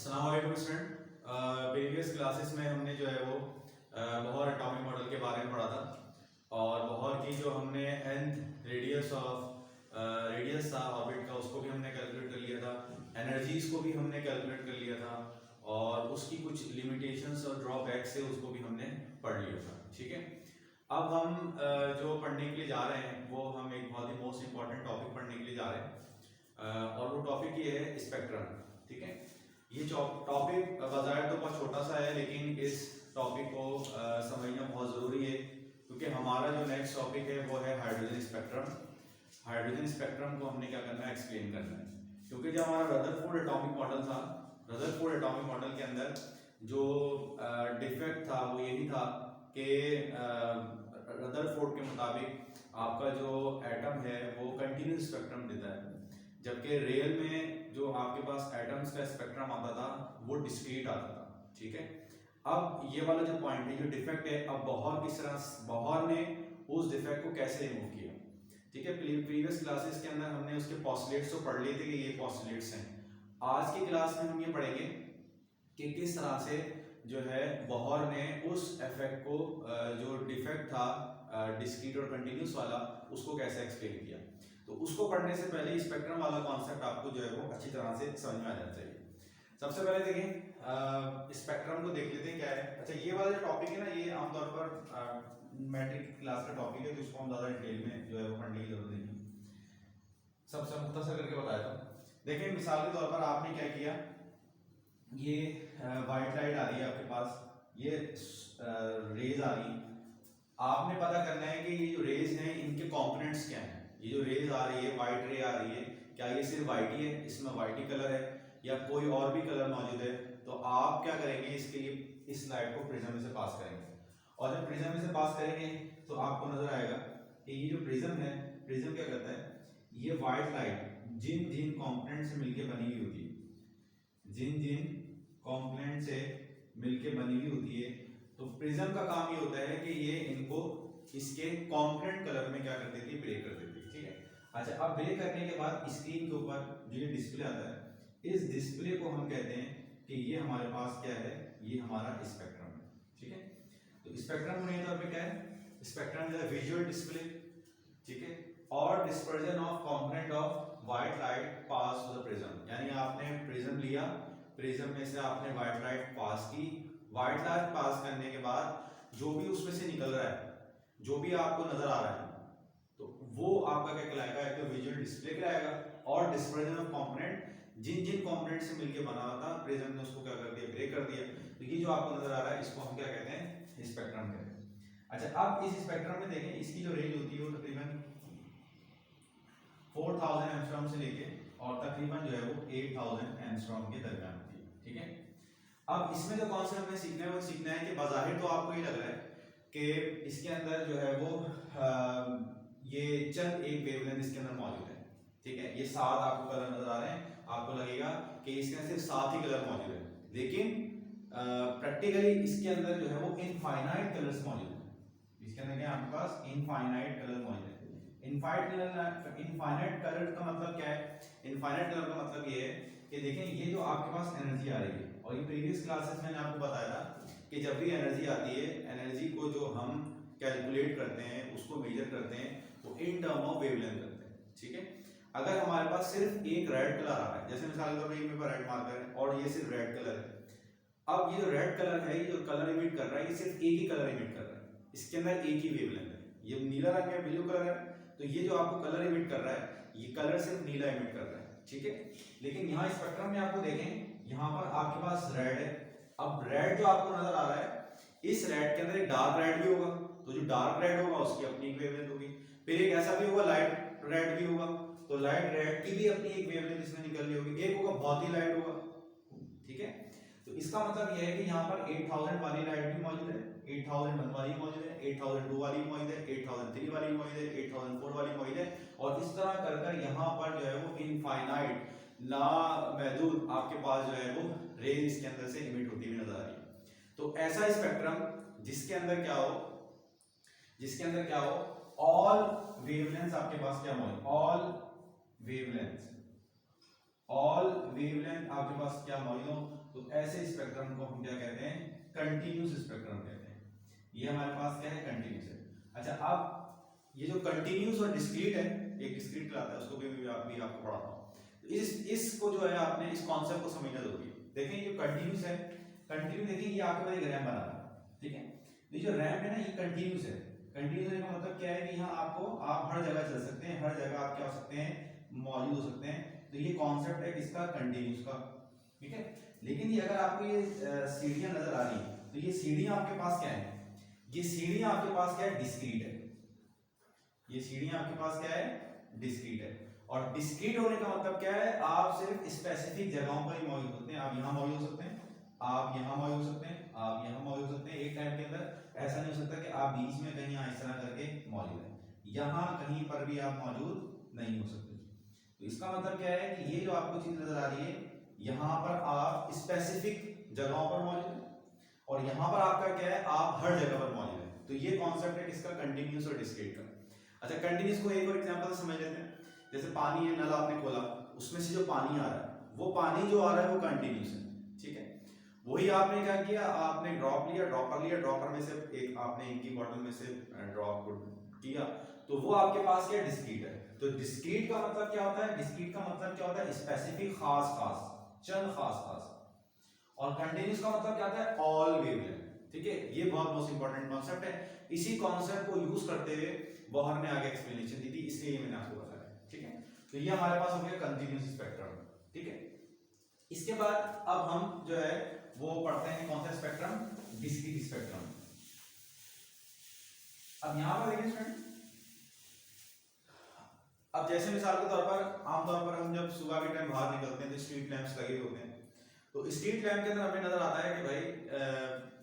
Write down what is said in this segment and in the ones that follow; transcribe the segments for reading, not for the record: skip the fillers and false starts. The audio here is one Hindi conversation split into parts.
अस्सलाम वालेकुम स्टूडेंट। प्रीवियस क्लासेस में हमने जो है वो बोहर एटॉमिक मॉडल के बारे में पढ़ा था और बोहर की जो हमने nth रेडियस था ऑर्बिट का, उसको भी हमने कैलकुलेट कर लिया था। एनर्जीज को भी हमने कैलकुलेट कर लिया था और उसकी कुछ लिमिटेशंस और ड्रॉबैक से उसको भी हमने पढ़ लिया था। ठीक है, अब हम जो पढ़ने के लिए जा रहे हैं वो हम एक बहुत ही मोस्ट इंपॉर्टेंट टॉपिक पढ़ने के लिए जा रहे हैं और वो टॉपिक ये है स्पेक्ट्रम। ठीक है, ये टॉपिक बाज़ाहिर तो बहुत छोटा सा है, लेकिन इस टॉपिक को समझना बहुत ज़रूरी है क्योंकि हमारा जो नेक्स्ट टॉपिक है वो है हाइड्रोजन स्पेक्ट्रम। हाइड्रोजन स्पेक्ट्रम को हमने क्या करना है, एक्सप्लेन करना है। क्योंकि जो हमारा रदरफोर्ड एटॉमिक मॉडल था, रदरफोर्ड एटॉमिक मॉडल के अंदर जो डिफेक्ट था वो यही था कि रदरफोर्ड के मुताबिक आपका जो एटम है वो कंटिन्यूस स्पेक्ट्रम देता है, जबकि रियल में जो आपके पास एटम्स का स्पेक्ट्रम आता था वो डिस्क्रीट आता था। ठीक है, अब ये वाला जो पॉइंट है, जो डिफेक्ट है, अब बोहर ने उस डिफेक्ट को कैसे रिमूव किया। ठीक है, प्रीवियस क्लासेस के अंदर हमने उसके पॉस्टुलेट्स तो पढ़ लिए थे कि ये पॉस्टुलेट्स हैं। आज की क्लास में हम ये पढ़ेंगे कि किस तरह से जो है बोहर ने उस इफेक्ट को, जो डिफेक्ट था डिस्क्रीट और कंटिन्यूस वाला, उसको कैसे एक्सप्लेन किया। तो उसको पढ़ने से पहले स्पेक्ट्रम वाला कॉन्सेप्ट आपको जो है वो अच्छी तरह से समझ में आ जाना चाहिए। सबसे पहले देखें स्पेक्ट्रम को देख लेते हैं क्या है। अच्छा, ये वाला जो टॉपिक है ना, ये आमतौर पर मैट्रिक क्लास का टॉपिक है, तो इसको हम ज़्यादा डिटेल में जो है वो पढ़ने की जरूरत नहीं है। सबसे मुख्तसर करके बताया था। देखिए, मिसाल के तौर पर आपने क्या किया, ये वाइट लाइट आ रही है आपके पास, ये रेज आ रही है। आपने पता करना है कि ये जो रेज हैं इनके कंपोनेंट्स क्या हैं। ये जो रेज आ रही है, वाइट रे आ रही है, क्या ये सिर्फ वाइट ही है, इसमें वाइट ही कलर है, या कोई और भी कलर मौजूद है। तो आप क्या करेंगे, इसके लिए इस लाइट को प्रिज्म में से पास करेंगे, और जब प्रिज्म में से पास करेंगे तो आपको नजर आएगा कि ये जो प्रिज्म है, प्रिज्म क्या करता है, ये वाइट लाइट जिन जिन कॉम्पोनेंट से मिलकर बनी हुई होती है, जिन जिन कॉम्पोनेंट से मिलकर बनी हुई होती है, तो प्रिज्म का काम ये होता है कि ये इनको इसके कॉम्पोनेंट कलर में क्या कर देती है, ब्रेक कर देती है। ठीक है, अच्छा, अब ब्रेक करने के बाद स्क्रीन के ऊपर जो ये डिस्प्ले आता है, इस डिस्प्ले को हम कहते हैं कि ये हमारे पास क्या है, ये हमारा स्पेक्ट्रम है। ठीक है, तो स्पेक्ट्रम होने के तौर पे क्या है, स्पेक्ट्रम जो है विजुअल डिस्प्ले। ठीक है, और dispersion of component of white light pass through the prism, यानी आपने प्रिज्म लिया, प्रिज्म में से आपने व्हाइट लाइट पास की, व्हाइट लाइट पास करने के बाद जो भी उसमें से निकल रहा है, जो भी आपको नजर आ रहा है, तो वो आपका क्या कहलाएगा, एक तो विजुअल डिस्प्ले कहलाएगा। और डिस्पर्जन ऑफ कंपोनेंट, जिन जिन कंपोनेंट से मिलके बना हुआ था, प्रिज्म ने उसको क्या कर दिया, ब्रेक कर दिया। तो ये जो आपको नजर आ रहा है, इसको हम क्या कहते हैं, स्पेक्ट्रम कहते हैं। अच्छा, अब इस स्पेक्ट्रम में देखें, इसकी जो रेंज होती है वो तकरीबन 4000 एंगस्ट्रॉम से लेके और तकरीबन जो है वो 8000 एंगस्ट्रॉम के दरमियान होती है। ठीक है, अब इसमें जो कॉन्सेप्ट हमें सीखना है वो सीखना है कि बाज़ाहिर तो आपको ये लग रहा है कि इसके अंदर जो है वो ये चंद एक वेवलेंथ इसके अंदर मौजूद है। ठीक है, ये 7 आपको कलर नजर आ रहे हैं, आपको लगेगा कि इसके अंदर सिर्फ 7 ही कलर मौजूद है, लेकिन प्रैक्टिकली इसके अंदर जो है वो इनफाइनाइट कलर्स मौजूद है। इसके अंदर क्या आपके पास इनफाइनाइट कलर मौजूद है। इनफाइनाइट कलर का मतलब क्या है, इनफाइनाइट कलर का मतलब ये है कि देखें, ये जो आपके पास एनर्जी आ रही है, और ये प्रीवियस क्लासेस मैंने आपको बताया था कि जब भी एनर्जी आती है, एनर्जी को जो हम कैलकुलेट करते हैं, उसको मेजर करते हैं, तो इन टर्म ऑफ वेवलेंथ करते हैं। ठीक है, अगर हमारे पास सिर्फ एक रेड कलर आ रहा है, जैसे मिसाल के तौर पर ये मेरे पास रेड मार्कर है और ये सिर्फ रेड कलर है, अब ये जो रेड कलर है, ये जो कलर इमिट कर रहा है, ये सिर्फ एक ही कलर इमिट कर रहा है, इसके अंदर एक ही वेवलेंथ है। ये नीला रंग है, ब्लू कलर है, तो ये जो आपको कलर इमिट कर रहा है, ये कलर सिर्फ नीला इमिट कर रहा है। ठीक है, लेकिन यहाँ स्पेक्ट्रम में आपको देखें, यहाँ पर आपके पास रेड है। अब रेड जो आपको नजर आ रहा है, इस रेड के अंदर एक डार्क रेड भी होगा, तो जो डार्क रेड होगा उसकी अपनी एक वेवलेंथ होगी, फिर एक ऐसा भी होगा लाइट रेड भी होगा, तो लाइट रेड की भी अपनी एक वेवलेंथ इसमें निकल रही होगी, एक होगा बहुत ही लाइट होगा। ठीक है, तो इसका मतलब यह है कि यहाँ पर 8000 वाली लाइट भी मौजूद है, 8001 वाली मौजूद है, 8002 वाली मौजूद है, 8003 वाली मौजूद है, 8004 वाली मौजूद है, और इस तरह कर कर यहाँ पर जो है वो इनफाइनाइट ना महदूद आपके पास जो है वो रेज इसके अंदर से इमिट होती हुई नजर आ रही है। तो ऐसा स्पेक्ट्रम जिसके अंदर क्या हो, जिसके अंदर क्या हो, ऑल वेवलेंथ्स आपके पास क्या मौजूद, ऑल वेवलेंथ्स ऑल वेवलेंथ आपके पास क्या मौजूद हो, तो ऐसे स्पेक्ट्रम को हम क्या कहते हैं, कंटिन्यूस स्पेक्ट्रम कहते हैं। ये हमारे पास क्या है, कंटिन्यूस है। अच्छा, अब ये जो कंटिन्यूस और डिस्क्रीट है, एक डिस्क्रीट कहलाता है, उसको भी आपको पढ़ाता हूँ। तो इसको जो है आपने इस कॉन्सेप्ट को समझना जरूरी है। देखें ये कंटिन्यूस है, कंटिन्यू देखिए ये आपके पास एक रैम बना रहा है, ठीक है। ये जो रैम है ना ये कंटिन्यूस है। कंटिन्यूस होने का मतलब क्या है कि यहाँ आपको आप हर जगह चल सकते हैं, हर जगह आप क्या हो सकते हैं, मौजूद हो सकते हैं। तो ये कॉन्सेप्ट है किसका, कंटिन्यूस का, ठीक है। लेकिन ये अगर आपको ये सीढ़ियां नजर आ रही है, तो ये सीढ़ियां आपके पास क्या है, ये सीढ़ियां आपके पास क्या है, डिस्क्रीट है। ये सीढ़ियां आपके पास क्या है, डिस्क्रीट है। और डिस्क्रीट होने का मतलब क्या है, आप सिर्फ स्पेसिफिक जगहों पर ही मौजूद होते हैं। आप यहाँ मौजूद हो सकते हैं, आप यहाँ मौजूद हो सकते हैं, आप यहाँ मौजूद हो सकते हैं। एक टाइम के अंदर ऐसा नहीं हो सकता कि आप बीच में कहीं इस तरह करके मौजूद हैं, यहाँ कहीं पर भी आप मौजूद नहीं हो सकते। तो इसका मतलब क्या है कि ये जो आपको चीज नजर आ रही है, यहाँ पर आप स्पेसिफिक जगहों पर मौजूद हैं, और यहाँ पर आपका क्या है, आप हर जगह पर मौजूद हैं। तो ये कॉन्सेप्ट है किसका, कंटिन्यूस और डिस्क्रीट का। अच्छा, कंटिन्यूस को एक और एग्जांपल से समझ लेते हैं। जैसे पानी है, नल आपने खोला, उसमें से जो पानी आ रहा है, वो पानी जो आ रहा है वो कंटिन्यूस है, ठीक है। वही आपने क्या किया, आपने ड्रॉप लिया, ड्रॉपर लिया, ड्रॉपर में से एक आपने एक की बॉटल में से ड्रॉप किया, तो वो आपके पास क्या डिस्क्रीट है। तो डिस्क्रीट का मतलब क्या होता है, डिस्क्रीट का मतलब क्या होता है, स्पेसिफिक, खास खास, चंद खास खास। और कंटिन्यूस का मतलब क्या होता है, ऑल वेवलेंथ, ठीक है। ये बहुत मोस्ट इंपॉर्टेंट कॉन्सेप्ट है। इसी कॉन्सेप्ट को यूज करते हुए बाहर में आगे एक्सप्लेनेशन दी थी, इसलिए ये मैंने आपको बताया, ठीक है। तो ये हमारे पास हो गया कंटिन्यूस स्पेक्ट्रम, ठीक है। इसके बाद अब हम जो है वो पढ़ते हैं कौन सा स्पेक्ट्रम, डिस्क्रीट स्पेक्ट्रम। अब यहां पर देखिए स्टूडेंट, अब जैसे मिसाल के तौर पर आमतौर पर हम जब सुबह के टाइम बाहर निकलते हैं तो स्ट्रीट लैंप्स लगे होते हैं। तो स्ट्रीट लैंप के अंदर हमें नजर आता है कि भाई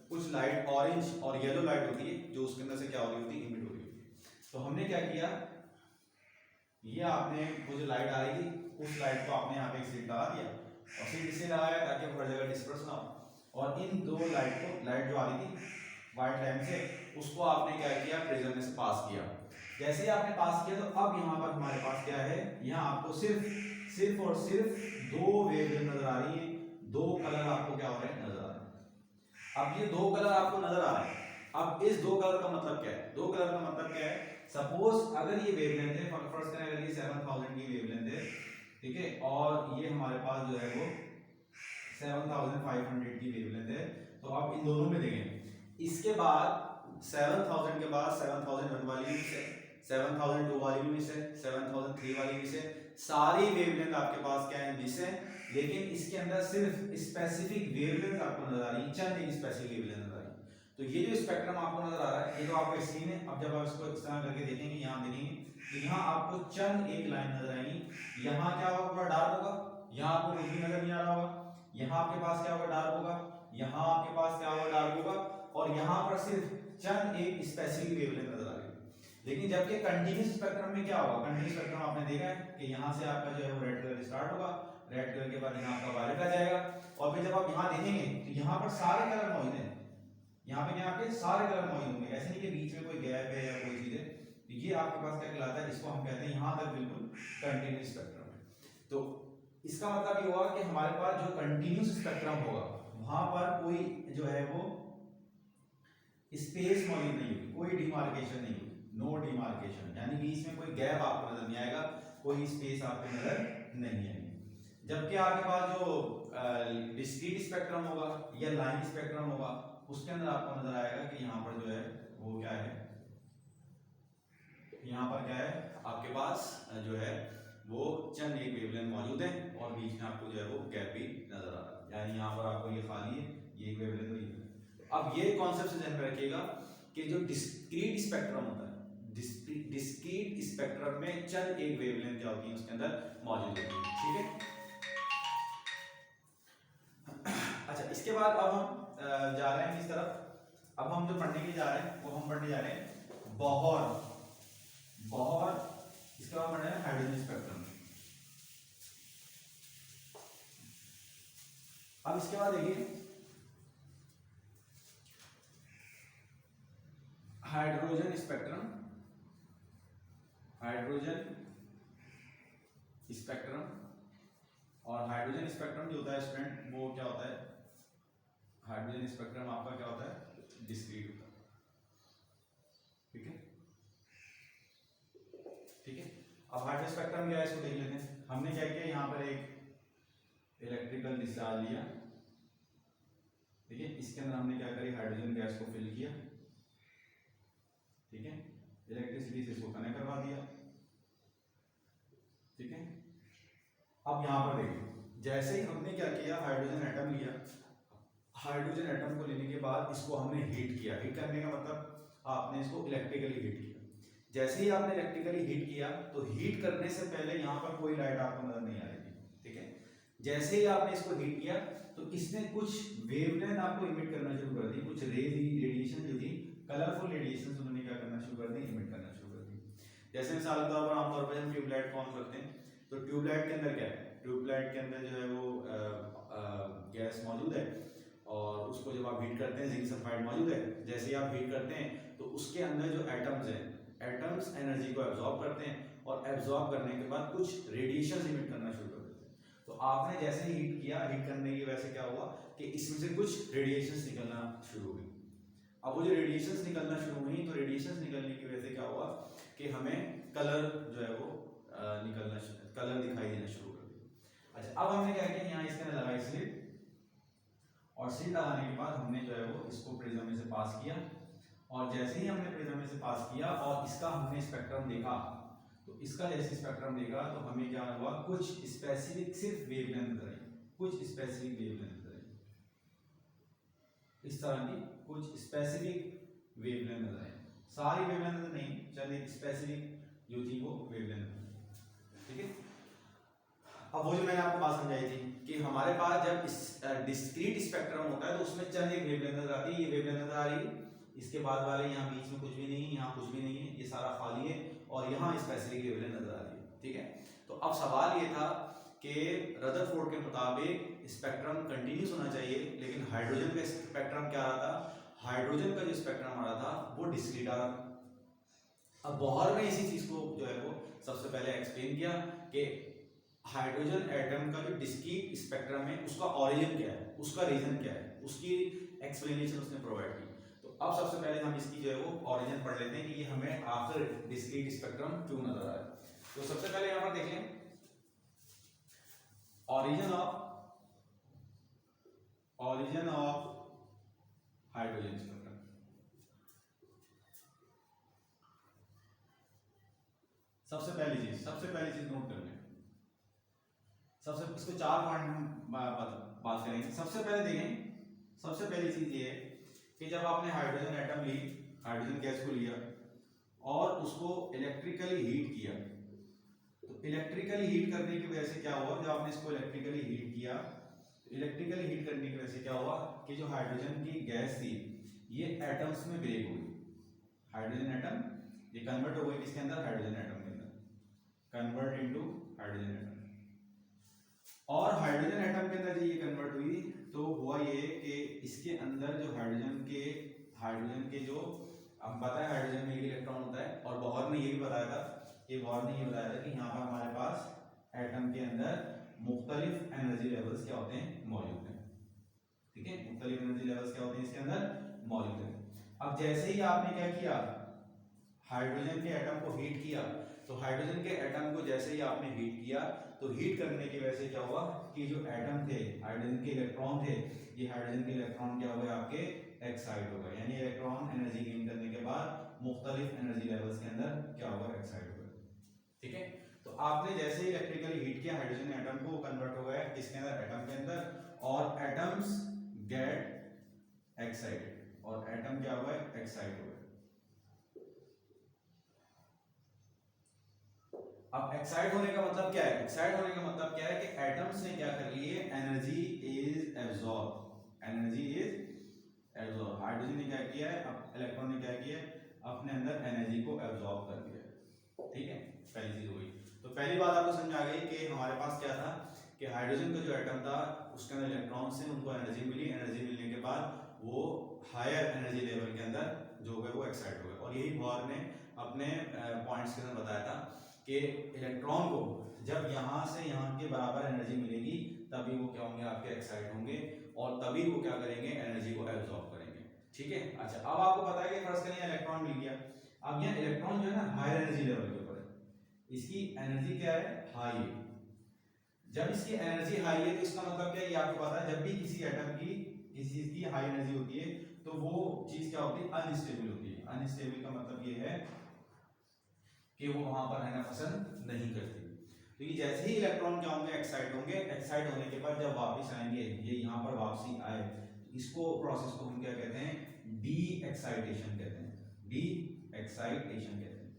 कुछ लाइट ऑरेंज और येलो लाइट होती है जो उसके अंदर से क्या हो रही होती है, इमिट हो रही होती है। तो हमने क्या किया, ये आपने वो जो लाइट आ रही थी उस लाइट को आपने यहाँ पे एक सीट लगा दिया, और सीट इसलिए लगाया ताकि वो हर जगह डिस्पर्स ना हो। और इन दो लाइट को, लाइट जो आ रही थी वाइट लैंप से, उसको आपने क्या किया, प्रिज्म में से पास किया। जैसे ही आपने पास किया तो अब यहाँ पर हमारे पास क्या है, यहाँ आपको सिर्फ और सिर्फ दो वेवलेंथ नजर आ रही है, दो कलर आपको क्या हो रहे हैं, नजर आ रहे हैं। अब ये दो कलर आपको नजर आ रहे हैं, अब इस दो कलर का मतलब क्या है, दो कलर का मतलब क्या है, सपोज अगर ये वेवलेंथ है, फर्स्ट करें अगर ये 7000 की वेवलेंथ है, ठीक है, और ये हमारे पास जो है वो 7500 की वेवलेंथ है, तो आप इन दोनों में देखें। इसके बाद 7000 के बाद 7001 वाली भी से, 7002 वाली भी से, 7003 वाली भी से, सारी वेवलेंथ आपके पास क्या है, मिस है। लेकिन इसके अंदर सिर्फ स्पेसिफिक वेवलेंथ आपको नजर आ रही है, चंद एक स्पेसिफिक वेवलेंथ नजर आ रही है। तो ये जो स्पेक्ट्रम आपको नजर आ रहा है, ये तो आपका स्क्रीन है। अब जब आप इसको इस तरह करके देखेंगे, यहाँ देखेंगे, तो यहाँ आपको चंद एक लाइन नजर आएगी। यहाँ क्या होगा, पूरा डार्क होगा, यहाँ आपको कुछ भी नजर नहीं आ रहा होगा। यहाँ आपके पास क्या होगा, डार्क होगा, यहाँ आपके पास क्या होगा, डार्क होगा, और यहाँ पर सिर्फ चंद एक स्पेसिफिक वेवलेंथ नजर आ रही है। लेकिन जबकि कंटीन्यूअस स्पेक्ट्रम में क्या होगा, कंटीन्यूअस स्पेक्ट्रम आपने देखा है कि यहाँ से आपका जो है वो रेड कलर स्टार्ट होगा, रेड कलर के बाद यहाँ आपका वायलेट आ जाएगा, और फिर जब आप यहाँ देखेंगे तो यहाँ पर सारे कलर मौजूद हैं। यहाँ पे क्या आपके सारे कलर मौजूद होंगे, ऐसे नहीं कि बीच में कोई गैप है या कोई चीज है। तो ये आपके पास क्या कहलाता है, इसको हम कहते हैं यहाँ तक बिल्कुल कंटीन्यूअस स्पेक्ट्रम है। तो इसका मतलब ये हुआ कि हमारे पास जो कंटीन्यूअस स्पेक्ट्रम होगा वहां पर कोई जो है वो स्पेस मौजूद नहीं होगी, कोई डिमार्केशन नहीं होगी, नो डिमार्केशन, यानी बीच में कोई गैप आपको नजर नहीं आएगा, कोई स्पेस आपको नजर नहीं आएगी। जबकि आपके पास जो डिस्क्रीट स्पेक्ट्रम होगा या लाइन स्पेक्ट्रम होगा, उसके अंदर आपको नजर आएगा कि यहाँ पर जो है वो क्या है, यहाँ पर क्या है आपके पास जो है वो चंद एक वेवलेंथ मौजूद है, और बीच में आपको जो है वो गैप भी नजर आ रहा है, यानी यहाँ पर आपको ये खाली है, ये एक वेवलेंथ हुई है। अब ये कॉन्सेप्ट से ध्यान में रखिएगा कि जो डिस्क्रीट स्पेक्ट्रम होता है, डिस्क्रीट स्पेक्ट्रम में चंद एक वेवलेंथ क्या होती है उसके अंदर मौजूद होती है, ठीक है। अच्छा, इसके बाद अब हम जा रहे हैं किस तरफ, अब हम जो पढ़ने के लिए जा रहे हैं वो हम पढ़ने जा रहे हैं बोहर, इसके बाद पढ़ना है हाइड्रोजन स्पेक्ट्रम। अब इसके बाद देखिए हाइड्रोजन स्पेक्ट्रम, हाइड्रोजन स्पेक्ट्रम और हाइड्रोजन स्पेक्ट्रम जो होता है स्टूडेंट वो क्या होता है, हाइड्रोजन स्पेक्ट्रम आपका क्या होता है, डिस्क्रीट होता है। ठीक है, ठीक है। अब हाइड्रोजन स्पेक्ट्रम क्या है इसको देख लेते हैं। हमने क्या किया, यहाँ पर एक इलेक्ट्रिकल डिस्चार्ज लिया, ठीक है, इसके अंदर हमने क्या करी, हाइड्रोजन गैस को फिल किया, ठीक है, इलेक्ट्रिसिटी से इसको कनेक्ट करवा दिया, ठीक है। अब यहाँ पर देखिए, जैसे ही हमने क्या किया, हाइड्रोजन एटम लिया, हाइड्रोजन एटम को लेने के बाद इसको हमने हीट किया। हीट करने का मतलब आपने इसको इलेक्ट्रिकली हीट किया। जैसे ही आपने इलेक्ट्रिकली हीट किया तो हीट करने से पहले यहाँ पर कोई लाइट आपको नजर नहीं आएगी, ठीक है। जैसे ही आपने इसको हीट किया तो इसने कुछ वेवलेंथ आपको इमिट करना शुरू कर दी, कुछ रेडिएशन जो थी, कलरफुल रेडिएशन उन्होंने क्या करना शुरू कर दी, इमिट करना शुरू कर दी। जैसे मिसाल के तौर पर आमतौर पर हम ट्यूबलाइट को ऑन करते हैं तो ट्यूबलाइट के अंदर क्या है, ट्यूबलाइट के अंदर जो है वो गैस मौजूद है और उसको जब आप हीट करते हैं जिंक सल्फाइड मौजूद है। जैसे ही आप हीट करते हैं तो उसके अंदर जो एटम्स हैं, एटम्स एनर्जी को एब्जॉर्ब करते हैं और एब्जॉर्ब करने के बाद कुछ रेडिएशन इमिट करना शुरू कर देते हैं। तो आपने जैसे ही हीट किया, हीट करने की वजह से क्या हुआ कि इसमें से कुछ रेडिएशंस निकलना शुरू हुई। अब वो जो रेडिएशंस निकलना शुरू हुई तो रेडिएशंस निकलने की वजह से क्या हुआ कि हमें कलर जो है वो कलर दिखाई देना शुरू कर दिया। अच्छा, अब हमने क्या किया, यहाँ इसके अंदर लगाई स्लिट और स्लिट लगाने के बाद हमने जो है वो इसको प्रिज्म में से पास किया और जैसे ही हमने प्रिज्म में से पास किया और इसका हमने स्पेक्ट्रम देखा तो इसका जैसे स्पेक्ट्रम देखा तो हमें क्या हुआ, कुछ स्पेसिफिक सिर्फ वेवलेंथ नजर आई, कुछ स्पेसिफिक वेवलेंथ नजर आई, इस तरह की कुछ स्पेसिफिक वेवलेंथ नजर आई। सारी वेवलेंथ नहीं, चलिए स्पेसिफिक जो थी वो वेवलेंथ, ठीक है। अब वो जो मैंने आपको बात समझाई थी कि हमारे पास जब डिस्क्रीट स्पेक्ट्रम होता है तो उसमें चंद एक वेवलेंथ नजर आती है, ये वेवलेंथ नजर आ रही है, इसके बाद वाले यहाँ बीच में कुछ भी नहीं है, यहाँ कुछ भी नहीं है, ये सारा खाली है और यहाँ स्पेसिफिक वेवलेंथ नजर आ रही है, ठीक है। तो अब सवाल ये था कि रदरफोर्ड के मुताबिक स्पेक्ट्रम कंटिन्यूस होना चाहिए, लेकिन हाइड्रोजन का स्पेक्ट्रम क्या आ रहा था, हाइड्रोजन का जो स्पेक्ट्रम आ रहा था वो डिस्क्रीट आ रहा था। अब बोहर ने इसी चीज को जो है वो सबसे पहले एक्सप्लेन किया कि हाइड्रोजन एटम का जो डिस्क्रीट स्पेक्ट्रम है उसका ओरिजिन क्या है, उसका रीजन क्या है, उसकी एक्सप्लेनेशन उसने प्रोवाइड की। तो अब सबसे पहले हम इसकी जो है वो ओरिजिन पढ़ लेते हैं कि ये हमें आखिर डिस्क्रीट स्पेक्ट्रम क्यों नजर आ रहा है। तो सबसे पहले यहां पर देखें ओरिजिन ऑफ हाइड्रोजन स्पेक्ट्रम। सबसे पहली चीज नोट कर लें, सबसे इसको 4 पॉइंट हम बात करेंगे। सबसे पहले देखें, सबसे पहली चीज ये है कि जब आपने हाइड्रोजन एटम ली, हाइड्रोजन गैस को लिया और उसको इलेक्ट्रिकली हीट किया, तो इलेक्ट्रिकली हीट करने की वजह से क्या हुआ, जब आपने इसको इलेक्ट्रिकली हीट किया तो इलेक्ट्रिकली हीट करने की वजह से क्या हुआ कि जो हाइड्रोजन की गैस थी ये एटम्स में ब्रेक हुई। हाइड्रोजन एटम ये कन्वर्ट हो गई किसके अंदर, हाइड्रोजन एटम के अंदर, कन्वर्ट इनटू हाइड्रोजन एटम। और हाइड्रोजन एटम के अंदर जब ये कन्वर्ट हुई तो हुआ ये कि इसके अंदर जो हाइड्रोजन के जो हम पता है हाइड्रोजन में एक इलेक्ट्रॉन होता है और बोहर ने ये भी बताया था कि यहाँ पर हमारे पास एटम के अंदर मुख्तलिफ एनर्जी लेवल्स क्या होते हैं, मौजूद हैं, ठीक है। मुख्तलिफ एनर्जी लेवल्स क्या होते हैं इसके अंदर मौजूद हैं। अब जैसे ही आपने क्या किया, हाइड्रोजन के एटम को हीट किया, तो हाइड्रोजन के एटम को जैसे ही आपने हीट किया तो हीट करने की वजह से क्या हुआ कि जो एटम थे, हाइड्रोजन के इलेक्ट्रॉन थे, ये हाइड्रोजन के इलेक्ट्रॉन क्या हुए आपके एक्साइट हो गए, यानी इलेक्ट्रॉन एनर्जी गेन करने के बाद मुख्तलिफ एनर्जी लेवल्स के अंदर क्या हुआ, एक्साइट हो गए, ठीक है। तो आपने जैसे ही इलेक्ट्रिकली हीट किया हाइड्रोजन एटम को, कन्वर्ट हो गया किसके अंदर, एटम के अंदर, और एटम्स गेट एक्साइटेड और एटम क्या हुआ, एक्साइट हो गए। अब एक्साइट होने का मतलब क्या है, एक्साइट होने का मतलब क्या है कि एटम्स ने क्या कर लिए, एनर्जी इज एब्जॉर्ब, हाइड्रोजन ने क्या किया है, इलेक्ट्रॉन ने क्या किया है, अपने अंदर एनर्जी को एब्जॉर्ब कर लिया, ठीक है। पहली चीज हो गई। तो पहली बात आपको समझ आ गई कि हमारे पास क्या था कि हाइड्रोजन का जो एटम था उसके अंदर इलेक्ट्रॉन्स थे, उनको एनर्जी मिली, एनर्जी मिलने के बाद वो हायर एनर्जी लेवल के अंदर जो गए वो एक्साइट हो गए। और यही बोहर ने अपने पॉइंट्स के अंदर बताया था कि इलेक्ट्रॉन को जब यहाँ से यहाँ के बराबर एनर्जी मिलेगी तभी वो क्या होंगे, आपके एक्साइट होंगे और तभी वो क्या करेंगे, एनर्जी को एब्जॉर्ब करेंगे। ठीक है। अच्छा, अब आपको पता है कि फर्स्ट करिए इलेक्ट्रॉन मिल गया। अब यहाँ इलेक्ट्रॉन जो है ना हायर एनर्जी लेवल के ऊपर है, इसकी एनर्जी क्या है, हाई है। जब इसकी एनर्जी हाई है तो इसका मतलब क्या है, ये आपको पता है जब भी किसी एटम की किसी चीज की हाई एनर्जी होती है तो वो चीज क्या होती है, अनस्टेबल होती है। अनस्टेबल का मतलब ये है कि वो वहां पर रहना पसंद नहीं करती। तो ये जैसे ही इलेक्ट्रॉन क्या होंगे, एक्साइट होंगे। एक्साइट होने के बाद जब वापस आएंगे, ये यहाँ पर वापसी आए, तो इसको प्रोसेस को हम क्या कहते हैं, डी एक्साइटेशन कहते हैं। डी एक्साइटेशन कहते हैं,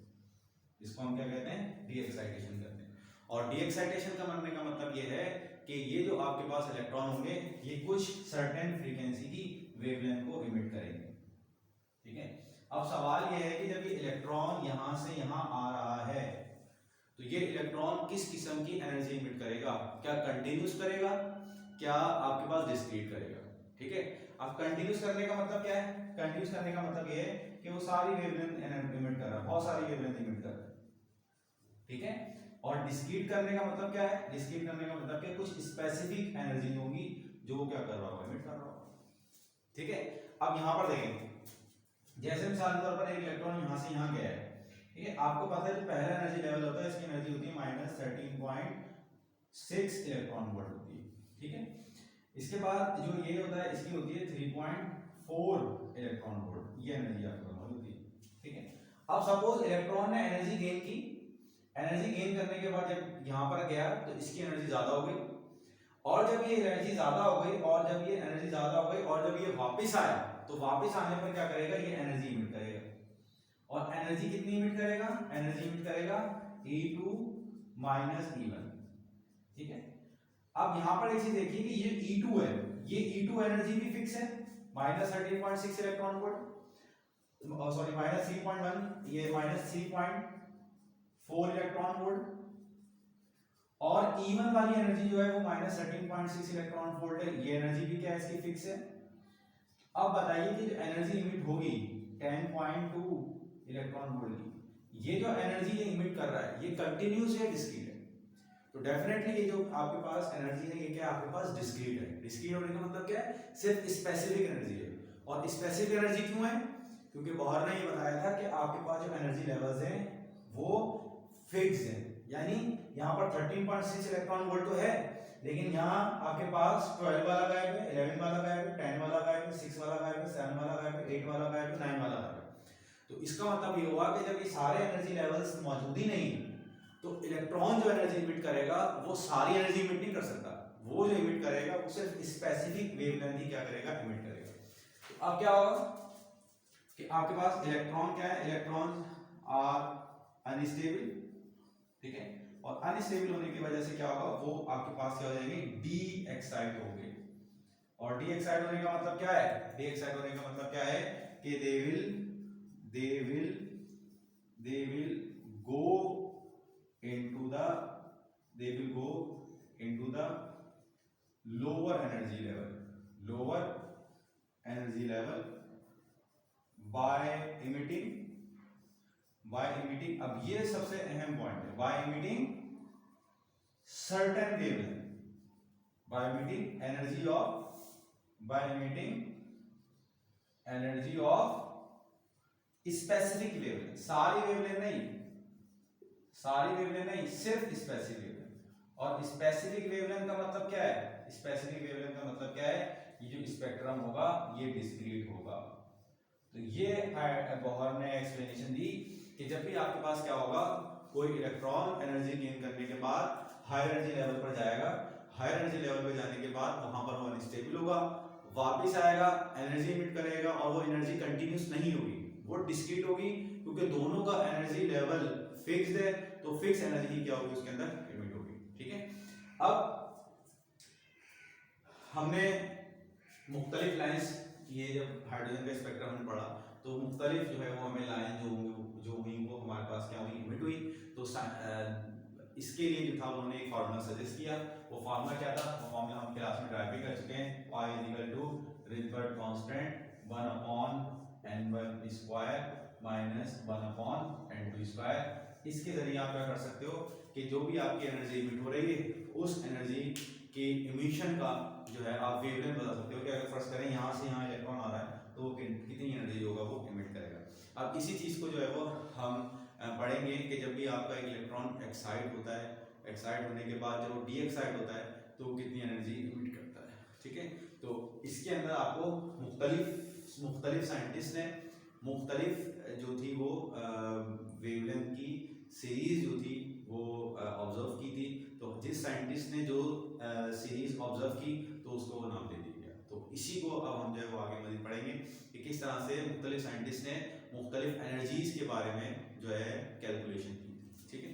इसको हम क्या कहते हैं, डी एक्साइटेशन कहते हैं। और डी एक्साइटेशन का मानने का मतलब ये है कि ये जो आपके पास इलेक्ट्रॉन होंगे ये कुछ सर्टेन फ्रीक्वेंसी की वेवलेंथ को इमिट करेंगे। ठीक है। अब सवाल ये है कि जब ये इलेक्ट्रॉन यहां से यहां आ रहा है तो ये इलेक्ट्रॉन किस किस्म की एनर्जी इमिट करेगा, क्या कंटिन्यूस करेगा, क्या आपके पास डिस्क्रीट करेगा। ठीक है। अब कंटिन्यूस करने का मतलब क्या है, कंटिन्यूस करने का मतलब ये है कि वो सारी वेवलेंथ इमिट कर रहा है, बहुत सारी वेवलेंथ इमिट कर रहा है। ठीक है। और डिस्क्रीट करने का मतलब क्या है, डिस्क्रीट करने का मतलब कि कुछ स्पेसिफिक एनर्जी होगी जो वो क्या कर रहा होगा, इमिट कर रहा होगा। ठीक है। अब यहां पर देखेंगे, जैसे मिसाल के तौर पर एक इलेक्ट्रॉन यहां से यहां गया है। ठीक है। आपको पता है जो पहला एनर्जी लेवल होता है इसकी एनर्जी होती है -13.6 इलेक्ट्रॉन वोल्ट होती है। ठीक है। इसके बाद जो ये होता है इसकी होती है 3.4 इलेक्ट्रॉन वोल्ट, ये एनर्जी आपको मौजूद होती है। ठीक है। अब सपोज इलेक्ट्रॉन ने एनर्जी गेन की, एनर्जी गेन करने के बाद जब यहां पर गया तो इसकी एनर्जी ज्यादा हो गई, और जब ये एनर्जी ज्यादा हो गई और जब ये एनर्जी ज्यादा हो गई और जब ये वापस आया तो वापस आने पर क्या करेगा, ये एनर्जी इमिट करेगा। और एनर्जी कितनी इमिट करेगा, एनर्जी इमिट करेगा E2 - E1। ठीक है। अब यहां पर एक चीज देखिए कि ये E2 है, ये E2 एनर्जी भी फिक्स है -13.6 इलेक्ट्रॉन वोल्ट, सॉरी -3.1, ये -3.4 इलेक्ट्रॉन वोल्ट, और E1 वाली एनर्जी जो है वो -13.6 इलेक्ट्रॉन वोल्ट है, ये एनर्जी भी क्या है, इसकी फिक्स है। अब बताइए कि जो एनर्जी इमिट होगी 10.2 इलेक्ट्रॉन वोल्ट की, ये जो एनर्जी ये इमिट कर रहा है ये कंटिन्यूस है, डिस्क्रीट है। तो डेफिनेटली ये जो आपके पास एनर्जी है ये क्या आपके पास डिस्क्रीट है। डिस्क्रीट होने का मतलब क्या है, सिर्फ स्पेसिफिक एनर्जी है। और स्पेसिफिक एनर्जी क्यों है, क्योंकि बॉहर ने ये बताया था कि आपके पास जो एनर्जी लेवल्स हैं वो फिक्स है। यानी यहाँ पर 13.6 इलेक्ट्रॉन वोल्ट तो है, लेकिन यहाँ आपके पास 12 वाला गायब है, 11 वाला गायब है, 10 वाला गायब है, 6 वाला गायब है, 7 वाला गायब है, 8 वाला गायब है, 9 वाला गायब है। तो इसका मतलब ये हुआ कि जब ये सारे एनर्जी लेवल्स मौजूद ही नहीं तो इलेक्ट्रॉन जो एनर्जी इमिट करेगा वो सारी एनर्जी इमिट नहीं कर सकता, वो जो इमिट करेगा वो सिर्फ स्पेसिफिक वेवलेंथ ही क्या करेगा, इमिट करेगा। तो अब क्या होगा कि आपके पास इलेक्ट्रॉन क्या है, इलेक्ट्रॉन आर अनस्टेबल। ठीक है। और अनस्टेबल होने की वजह से क्या होगा, वो आपके पास क्या हो जाएंगे, डी एक्साइट होंगे। और डी एक्साइट होने का मतलब क्या है, डी एक्साइट होने का मतलब क्या है कि they will go into the lower energy level by emitting, अब ये सबसे अहम पॉइंट है, by emitting certain wavelength, by emitting energy of specific wavelength, सारी वेवलेंथ नहीं, सिर्फ स्पेसिफिक वेवलेंथ। और स्पेसिफिक वेवलेंथ का मतलब क्या है, स्पेसिफिक वेवलेंथ का मतलब क्या है, ये जो स्पेक्ट्रम होगा ये डिस्क्रीट होगा। तो ये बॉहर ने एक्सप्लेनेशन दी कि जब भी आपके पास क्या होगा, कोई इलेक्ट्रॉन एनर्जी गेन करने के बाद हायर एनर्जी लेवल पर जाएगा, हायर एनर्जी लेवल पर जाने के बाद वहां पर वो अनस्टेबल होगा, वापस आएगा, एनर्जी इमिट करेगा, और वो एनर्जी कंटिन्यूस नहीं होगी, वो डिस्क्रीट होगी, क्योंकि दोनों का एनर्जी लेवल फिक्स्ड है। तो फिक्स एनर्जी क्या होगी उसके अंदर इमिट होगी। ठीक है। अब हमने मुख्तलिफ लाइंस, ये जब हाइड्रोजन का स्पेक्ट्रम हमने पढ़ा तो मुख्तलिफ जो है वो हमें लाइन जो हुई वो हमारे पास क्या हुई, इमिट हुई। तो इसके लिए जो था उन्होंने एक फार्मूला सजेस्ट किया। वो फार्मूला क्या था, वो फार्मूला हम क्लास में ड्राइव भी कर चुके हैं, y = Rydberg constant 1/n1 square - 1/n2 square इसके जरिए आप क्या कर सकते हो कि जो भी आपकी एनर्जी इमिट हो रही है उस एनर्जी के इमिशन का जो है आप वेवलेंथ बता सकते हो कि अगर फर्स्ट करें यहाँ से यहाँ इलेक्ट्रॉन आ रहा है तो वो कितनी एनर्जी होगा वो इमिट करेगा। अब इसी चीज़ को जो है वो हम पढ़ेंगे कि जब भी आपका एक इलेक्ट्रॉन एक्साइट होता है, एक्साइट होने के बाद जब वो डी एक्साइट होता है तो कितनी एनर्जी इमिट करता है। ठीक है, तो इसके अंदर आपको मुख्तलिफ साइंटिस्ट ने मुख्तलिफ जो थी वो वेवलेंथ की सीरीज जो थी वो ऑब्जर्व की थी। तो जिस साइंटिस्ट ने जो सीरीज ऑब्जर्व की तो उसको वो नाम दे दिया गया। तो इसी को अब हम जो है वो आगे मज़ीद पढ़ेंगे कि किस तरह से मुख्तलिफ साइंटिस्ट ने मुख्तलिफ एनर्जीज के बारे में जो है कैलकुलेशन की। ठीक है।